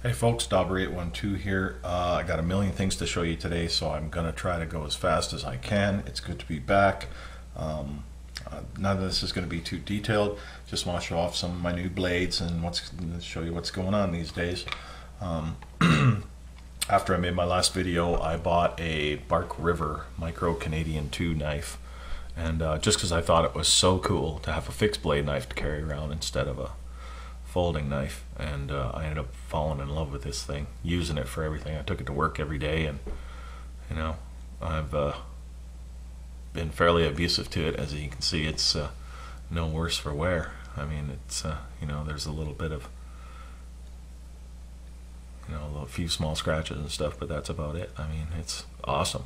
Hey folks, Dauber812 here. I got a million things to show you today, so I'm going to try to go as fast as I can. It's good to be back. None of this is going to be too detailed. Just want to show off some of my new blades and show you what's going on these days. After I made my last video, I bought a Bark River Micro Canadian 2 knife. And just because I thought it was so cool to have a fixed blade knife to carry around instead of a folding knife, and I ended up falling in love with this thing, using it for everything. I took it to work every day, and you know, I've been fairly abusive to it. As you can see, it's no worse for wear. I mean, it's you know, there's a little bit of, you know, a few small scratches and stuff, but that's about it. I mean, it's awesome.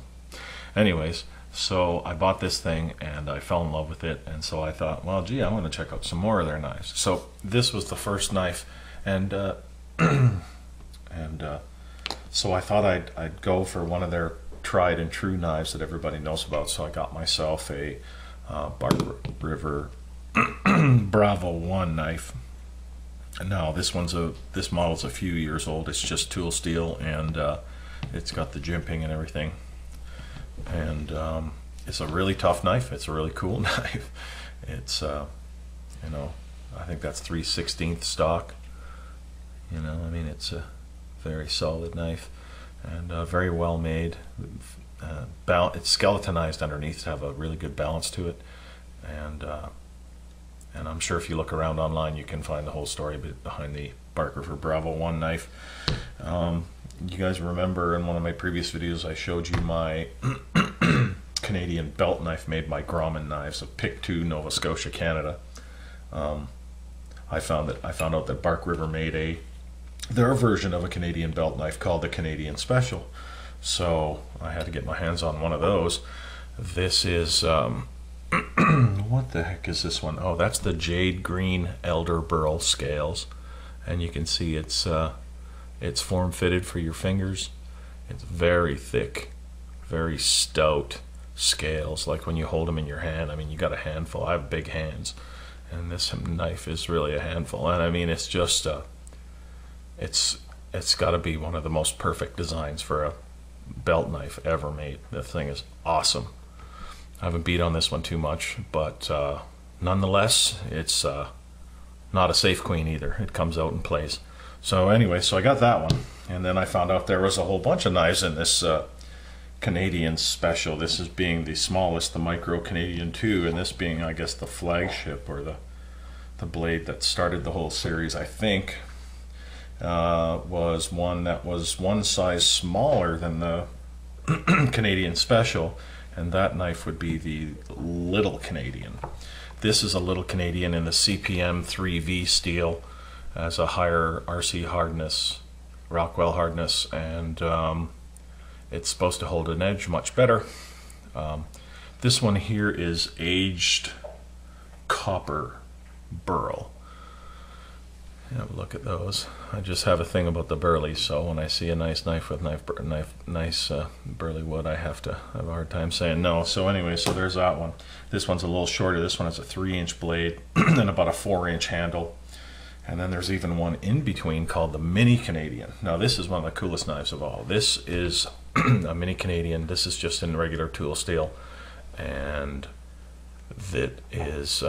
Anyways, so I bought this thing and I fell in love with it, and so I thought, well, gee, I want to check out some more of their knives. So this was the first knife, and so I thought I'd go for one of their tried and true knives that everybody knows about. So I got myself a Bark River Bravo 1 knife. Now this model's a few years old. It's just tool steel, and it's got the jimping and everything. And it's a really tough knife. It's a really cool knife. It's you know, I think that's 3/16 stock. You know, I mean, it's a very solid knife, and very well made. It's skeletonized underneath to have a really good balance to it, and I'm sure if you look around online you can find the whole story behind the Bark River Bravo 1 knife. You guys remember in one of my previous videos I showed you my Canadian belt knife made by Grommen Knives of Pick 2, Nova Scotia, Canada. I found out that Bark River made their version of a Canadian belt knife called the Canadian Special. So I had to get my hands on one of those. This is what the heck is this one? Oh, that's the Jade Green Elder Burl scales, and you can see it's form fitted for your fingers. It's very thick, very stout scales, like when you hold them in your hand. I mean, you got a handful. I have big hands, and this knife is really a handful. And I mean, it's just it's got to be one of the most perfect designs for a belt knife ever made. The thing is awesome. I haven't beat on this one too much, but nonetheless, it's not a safe queen either. It comes out and plays. So anyway, so I got that one, and then I found out there was a whole bunch of knives in this Canadian Special. This is being the smallest, the Micro Canadian 2, and this being, I guess, the flagship, or the blade that started the whole series, I think, was one that was one size smaller than the Canadian Special, and that knife would be the Little Canadian. This is a Little Canadian in the CPM 3V steel, as a higher RC hardness, Rockwell hardness, and it's supposed to hold an edge much better. This one here is aged copper burl. Have a look at those. I just have a thing about the burly, so when I see a nice knife with nice burly wood, I have a hard time saying no. So anyway, so there's that one. This one's a little shorter. This one has a 3-inch blade and about a 4-inch handle. And then there's even one in between called the Mini Canadian. Now this is one of the coolest knives of all. This is a Mini Canadian. This is just in regular tool steel, and that is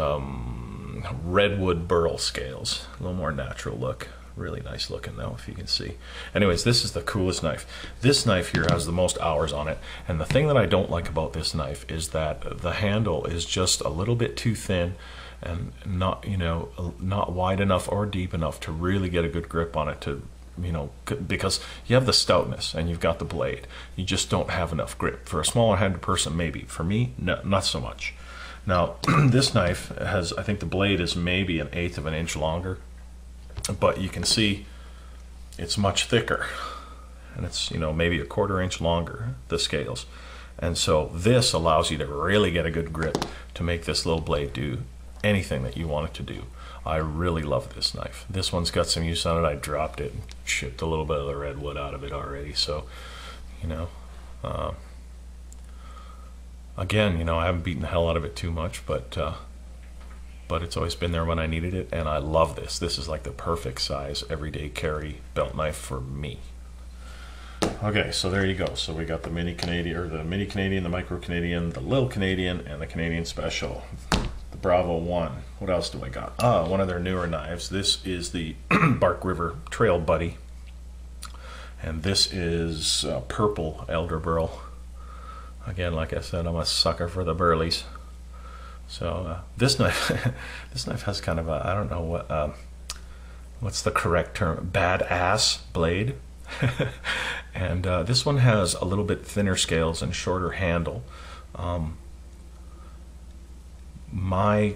redwood burl scales. A little more natural look. Really nice looking though, if you can see. Anyways, this is the coolest knife. This knife here has the most hours on it, and the thing that I don't like about this knife is that the handle is just a little bit too thin, and not, you know, not wide enough or deep enough to really get a good grip on it, to, you know, because you have the stoutness and you've got the blade. You just don't have enough grip. For a smaller handed person, maybe. For me, no, not so much. Now, this knife has, I think the blade is maybe 1/8 of an inch longer, but you can see it's much thicker, and it's, you know, maybe 1/4 inch longer, the scales. And so this allows you to really get a good grip to make this little blade do anything that you want it to do. I really love this knife. This one's got some use on it. I dropped it and chipped a little bit of the redwood out of it already. So, you know, again, you know, I haven't beaten the hell out of it too much, but but it's always been there when I needed it, and I love this. This is like the perfect size everyday carry belt knife for me. Okay, so there you go. So we got the mini Canadian, or the mini Canadian, the micro Canadian, the little Canadian, and the Canadian Special. The Bravo 1. What else do I got? One of their newer knives. This is the Bark River Trail Buddy. And this is purple elder burl. Again, like I said, I'm a sucker for the burleys. So this knife, this knife has kind of a, I don't know what, what's the correct term? Badass blade. And this one has a little bit thinner scales and shorter handle. My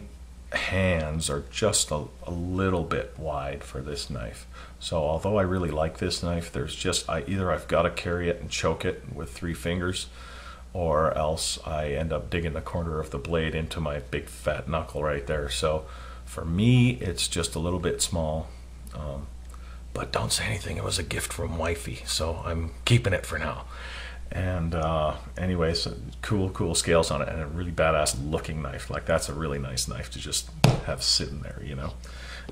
hands are just a little bit wide for this knife. So although I really like this knife, there's just, either I've got to carry it and choke it with 3 fingers, or else I end up digging the corner of the blade into my big fat knuckle right there. So for me, it's just a little bit small. But don't say anything, it was a gift from wifey, so I'm keeping it for now. And anyways, cool scales on it, and a really badass looking knife. Like, that's a really nice knife to just have sitting there, you know.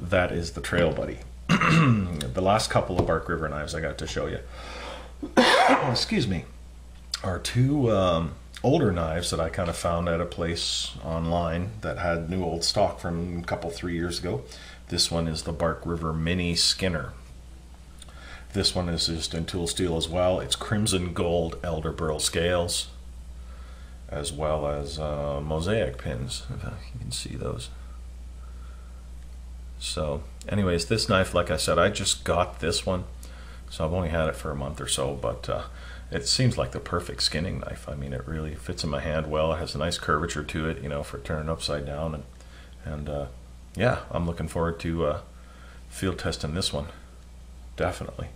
That is the Trail Buddy. The last couple of Bark River knives I got to show you, excuse me, are 2 older knives that I kind of found at a place online that had new old stock from a couple, 3 years ago. This one is the Bark River Mini Skinner. This one is just in tool steel as well. It's crimson gold elder burl scales, as well as mosaic pins, if you can see those. So anyways, this knife, like I said, I just got this one, so I've only had it for a month or so, but it seems like the perfect skinning knife. I mean, it really fits in my hand well. It has a nice curvature to it, you know, for turning upside down, and yeah, I'm looking forward to field testing this one, definitely.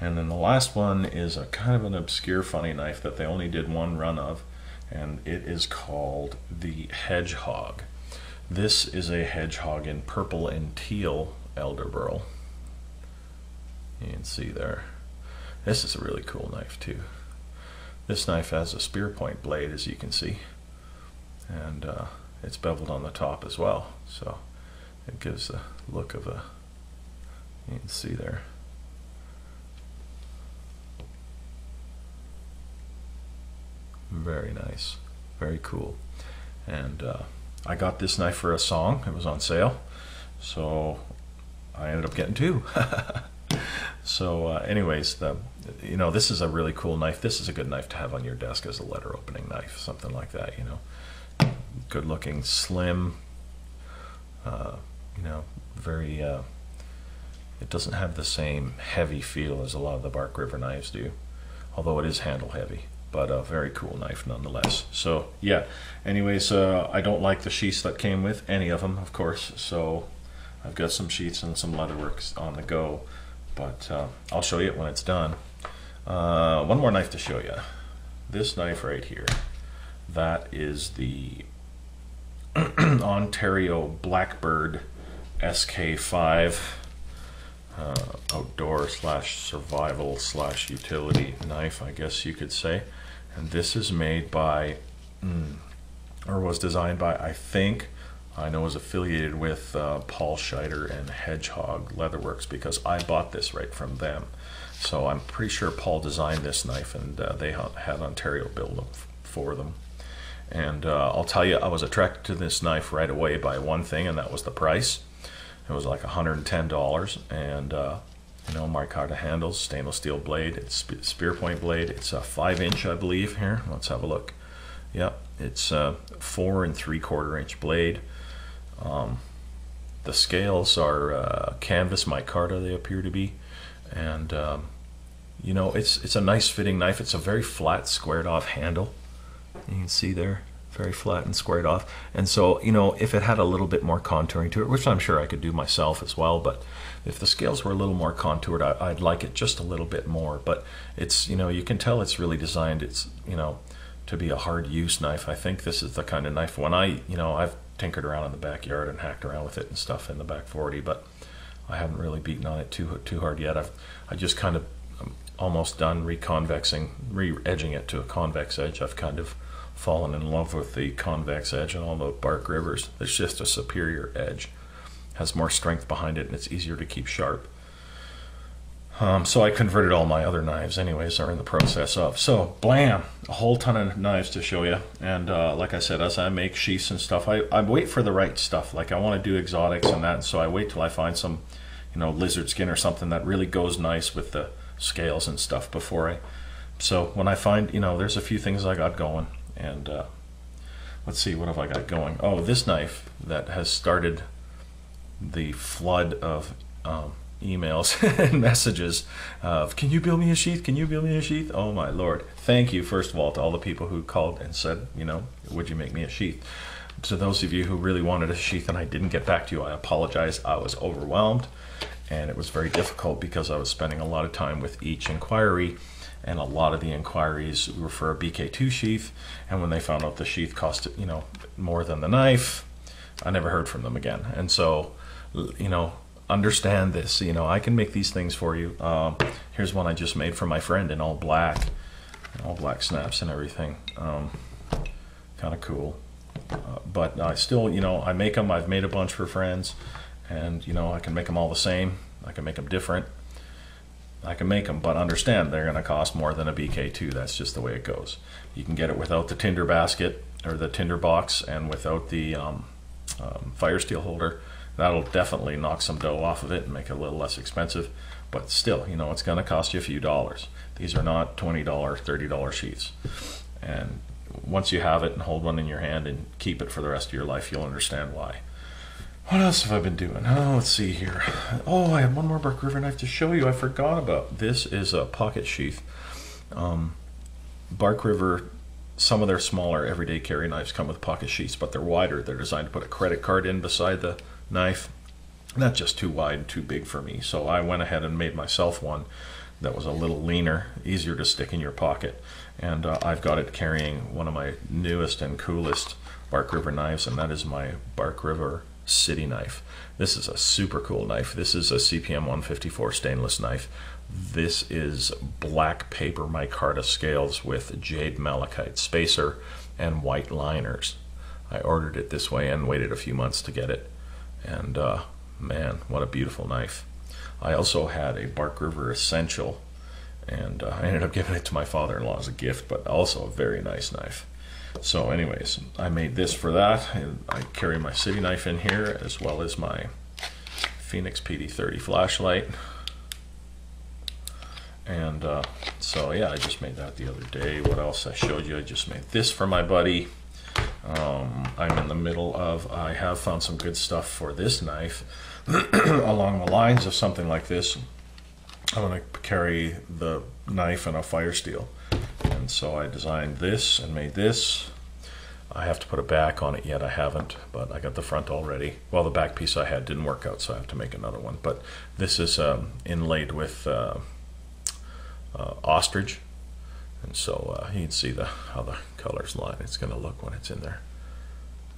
And then the last one is a kind of an obscure funny knife that they only did 1 run of, and it is called the Hedgehog. This is a hedgehog in purple and teal elder burl. You can see there. This is a really cool knife too. This knife has a spear point blade, as you can see, and it's beveled on the top as well, so it gives a look of a, you can see there. Very nice, very cool. And I got this knife for a song. It was on sale, so I ended up getting 2. So anyways, you know, this is a really cool knife. This is a good knife to have on your desk as a letter opening knife, something like that, you know. Good looking, slim, you know, very, it doesn't have the same heavy feel as a lot of the Bark River knives do, although it is handle heavy. But a very cool knife nonetheless. So yeah, anyways, I don't like the sheaths that came with any of them, of course, so I've got some sheaths and some leatherworks on the go, but I'll show you it when it's done. One more knife to show you. This knife right here, that is the Ontario Blackbird SK5 outdoor slash survival slash utility knife, I guess you could say. And this is made by, or was designed by, I know is affiliated with Paul Scheider and Hedgehog Leatherworks, because I bought this right from them. So I'm pretty sure Paul designed this knife, and they had Ontario build them for them. And I'll tell you, I was attracted to this knife right away by one thing, and that was the price. It was like $110, and you know, micarta handles, stainless steel blade, it's spear point blade. It's a 5-inch, I believe. Here, let's have a look. Yep, it's a 4 3/4-inch blade. The scales are canvas micarta, they appear to be, and you know, it's a nice fitting knife. It's a very flat, squared off handle. You can see there, very flat and squared off. And so, you know, if it had a little bit more contouring to it, which I'm sure I could do myself as well, but if the scales were a little more contoured, I'd like it just a little bit more. But it's, you know, you can tell it's really designed, it's, you know, to be a hard use knife. I think this is the kind of knife, when you know, I've tinkered around in the backyard and hacked around with it and stuff in the back 40, but I haven't really beaten on it too hard yet. I just kind of almost done re-edging it to a convex edge. I've kind of fallen in love with the convex edge and all the Bark Rivers. It's just a superior edge, has more strength behind it, and it's easier to keep sharp. So I converted all my other knives anyways, are in the process of. So blam, a whole ton of knives to show you. And like I said, as I make sheaths and stuff, I wait for the right stuff. Like I want to do exotics and that, so I wait till I find some, you know, lizard skin or something that really goes nice with the scales and stuff before I. So when I find, you know, there's a few things I got going, and let's see, what have I got going? Oh, this knife that has started the flood of emails and messages of, can you build me a sheath? Can you build me a sheath? Oh my Lord. Thank you, first of all, to all the people who called and said, you know, would you make me a sheath? To those of you who really wanted a sheath and I didn't get back to you, I apologize. I was overwhelmed, and it was very difficult because I was spending a lot of time with each inquiry, and a lot of the inquiries were for a BK2 sheath, and when they found out the sheath cost, you know, more than the knife, I never heard from them again. And so, you know, understand this, you know, I can make these things for you. Here's one I just made for my friend in all black snaps and everything. Kind of cool. But I still, you know, I make them. I've made a bunch for friends, and you know, I can make them all the same. I can make them different. I can make them, but understand they're going to cost more than a BK2. That's just the way it goes. You can get it without the tinder basket or the tinder box, and without the fire steel holder. That'll definitely knock some dough off of it and make it a little less expensive, but still, you know, it's going to cost you a few dollars. These are not $20, $30 sheaths. And once you have it and hold one in your hand and keep it for the rest of your life, you'll understand why. What else have I been doing? Oh, let's see here. Oh, I have one more Bark River knife to show you I forgot about. This is a pocket sheath. Bark River, some of their smaller everyday carry knives come with pocket sheaths, but they're wider. They're designed to put a credit card in beside the knife. Not just too wide and too big for me, so I went ahead and made myself one that was a little leaner, easier to stick in your pocket, and I've got it carrying one of my newest and coolest Bark River knives, and that is my Bark River City knife. This is a super cool knife. This is a CPM 154 stainless knife. This is black paper micarta scales with jade malachite spacer and white liners. I ordered it this way and waited a few months to get it, and man, what a beautiful knife. I also had a Bark River Essential, and I ended up giving it to my father-in-law as a gift, but also a very nice knife. So anyways, I made this for that. I carry my City knife in here, as well as my Phoenix PD30 flashlight. And so yeah, I just made that the other day. What else I showed you? I just made this for my buddy. I'm in the middle of, I have found some good stuff for this knife along the lines of something like this. I want to carry the knife and a fire steel, and so I designed this and made this. I have to put a back on it yet. I haven't, but I got the front already. Well, the back piece I had didn't work out, so I have to make another one. But this is inlaid with ostrich. And so you can see how the colors line. It's going to look when it's in there.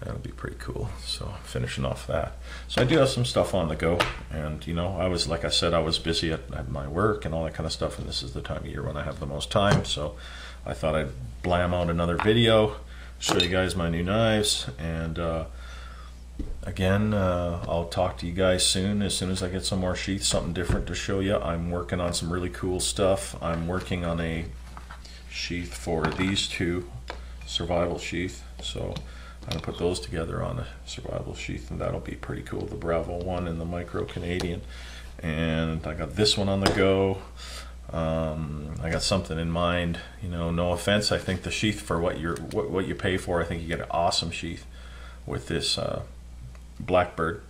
That'll be pretty cool. So finishing off that. So I do have some stuff on the go, and you know, I was, like I said, I was busy at my work and all that kind of stuff, and this is the time of year when I have the most time. So I thought I'd blam out another video, show you guys my new knives, and again, I'll talk to you guys soon as I get some more sheaths, something different to show you. I'm working on some really cool stuff. I'm working on a sheath for these two, survival sheath, so I'm gonna put those together on a survival sheath, and that'll be pretty cool. The Bravo one and the Micro Canadian, and I got this one on the go. I got something in mind, you know, no offense, I think the sheath, for what you pay for, I think you get an awesome sheath with this Blackbird,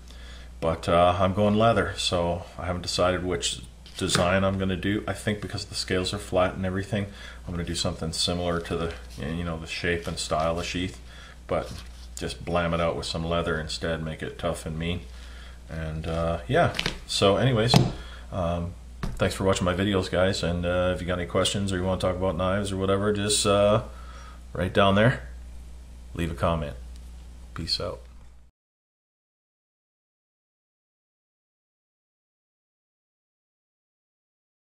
but I'm going leather, so I haven't decided which design I'm going to do. I think because the scales are flat and everything, I'm going to do something similar to the, you know, the shape and style of sheath, but just blam it out with some leather instead, make it tough and mean. And yeah, so anyways, thanks for watching my videos, guys, and if you got any questions or you want to talk about knives or whatever, just right down there, leave a comment. Peace out.